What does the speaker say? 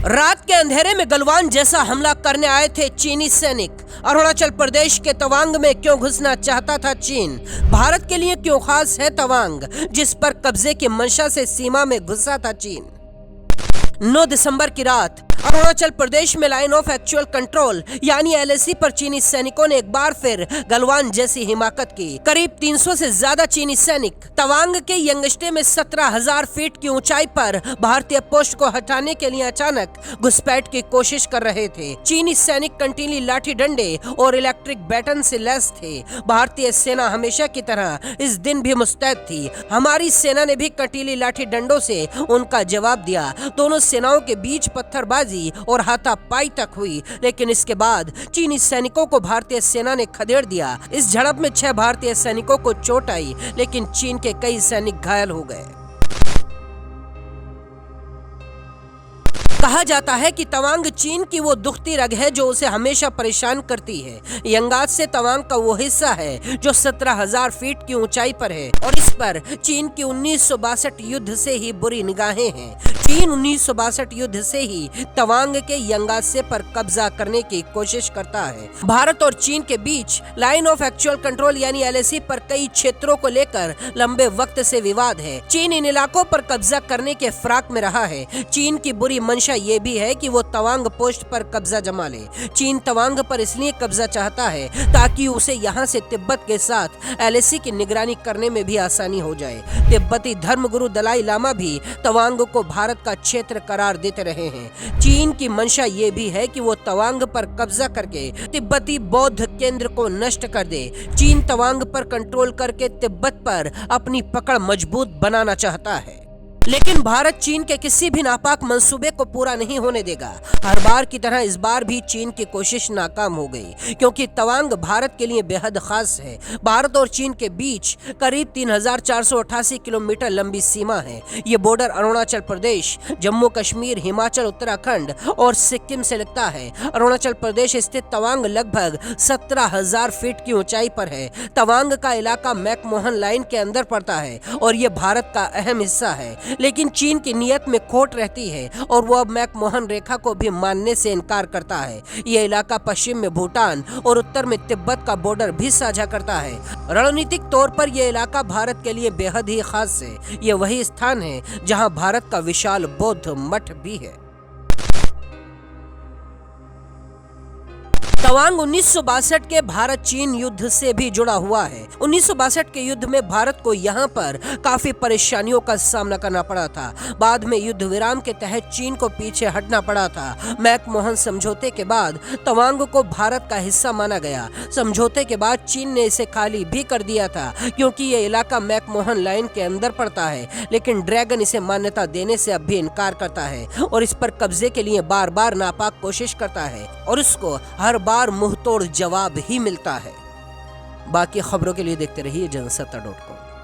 रात के अंधेरे में गलवान जैसा हमला करने आए थे चीनी सैनिक। अरुणाचल प्रदेश के तवांग में क्यों घुसना चाहता था चीन? भारत के लिए क्यों खास है तवांग, जिस पर कब्जे की मंशा से सीमा में घुसा था चीन? 9 दिसंबर की रात अरुणाचल प्रदेश में लाइन ऑफ एक्चुअल कंट्रोल यानी LAC पर चीनी सैनिकों ने एक बार फिर गलवान जैसी हिमाकत की। करीब 300 से ज्यादा चीनी सैनिक तवांग के यंगस्टे में 17,000 फीट की ऊंचाई पर भारतीय पोस्ट को हटाने के लिए अचानक घुसपैठ की कोशिश कर रहे थे। चीनी सैनिक कंटीली लाठी डंडे और इलेक्ट्रिक बैटन से लैस थे। भारतीय सेना हमेशा की तरह इस दिन भी मुस्तैद थी। हमारी सेना ने भी कंटीली लाठी डंडों से उनका जवाब दिया। दोनों सेनाओं के बीच पत्थरबाजी और हाथापाई तक हुई, लेकिन इसके बाद चीनी सैनिकों को भारतीय सेना ने खदेड़ दिया। इस झड़प में 6 भारतीय सैनिकों को चोट आई, लेकिन चीन के कई सैनिक घायल हो गए। कहा जाता है कि तवांग चीन की वो दुखती रग है जो उसे हमेशा परेशान करती है। यंगात से तवांग का वो हिस्सा है जो 17,000 फीट की ऊंचाई पर है और इस पर चीन की 1962 युद्ध से ही बुरी निगाहें हैं। चीन 1962 युद्ध से ही तवांग के यंगात्से पर कब्जा करने की कोशिश करता है। भारत और चीन के बीच लाइन ऑफ एक्चुअल कंट्रोल यानी LAC पर कई क्षेत्रों को लेकर लंबे वक्त से विवाद है। चीन इन इलाकों पर कब्जा करने के फिराक में रहा है। चीन की बुरी मंशा ये भी है कि वो तवांग पोस्ट पर कब्जा जमा ले। चीन तवांग पर इसलिए कब्जा चाहता है ताकि उसे यहाँ से तिब्बत के साथ LAC की निगरानी करने में भी आसानी हो जाए। तिब्बती धर्मगुरु दलाई लामा भी तवांग को भारत का क्षेत्र करार देते रहे हैं। चीन की मंशा ये भी है कि वो तवांग पर कब्जा करके तिब्बती बौद्ध केंद्र को नष्ट कर दे। चीन तवांग पर कंट्रोल करके तिब्बत पर अपनी पकड़ मजबूत बनाना चाहता है, लेकिन भारत चीन के किसी भी नापाक मंसूबे को पूरा नहीं होने देगा। हर बार की तरह इस बार भी चीन की कोशिश नाकाम हो गई, क्योंकि तवांग भारत के लिए बेहद खास है। भारत और चीन के बीच करीब 3,488 किलोमीटर लंबी सीमा है। ये बॉर्डर अरुणाचल प्रदेश, जम्मू कश्मीर, हिमाचल, उत्तराखंड और सिक्किम से लगता है। अरुणाचल प्रदेश स्थित तवांग लगभग 17,000 फीट की ऊंचाई पर है। तवांग का इलाका मैकमोहन लाइन के अंदर पड़ता है और ये भारत का अहम हिस्सा है, लेकिन चीन की नीयत में खोट रहती है और वो अब मैकमोहन रेखा को भी मानने से इनकार करता है। यह इलाका पश्चिम में भूटान और उत्तर में तिब्बत का बॉर्डर भी साझा करता है। रणनीतिक तौर पर यह इलाका भारत के लिए बेहद ही खास है। यह वही स्थान है जहां भारत का विशाल बौद्ध मठ भी है। तवांग 1962 के भारत चीन युद्ध से भी जुड़ा हुआ है। 1962 के युद्ध में भारत को यहाँ पर काफी परेशानियों का सामना करना पड़ा था। बाद में युद्ध विराम के तहत चीन को पीछे हटना पड़ा था। मैकमोहन समझौते के बाद तवांग को भारत का हिस्सा माना गया। समझौते के बाद चीन ने इसे खाली भी कर दिया था, क्योंकि ये इलाका मैकमोहन लाइन के अंदर पड़ता है, लेकिन ड्रैगन इसे मान्यता देने से अब भी इनकार करता है और इस पर कब्जे के लिए बार बार नापाक कोशिश करता है और उसको हर बार मुंहतोड़ जवाब ही मिलता है। बाकी खबरों के लिए देखते रहिए जनसत्ता.com।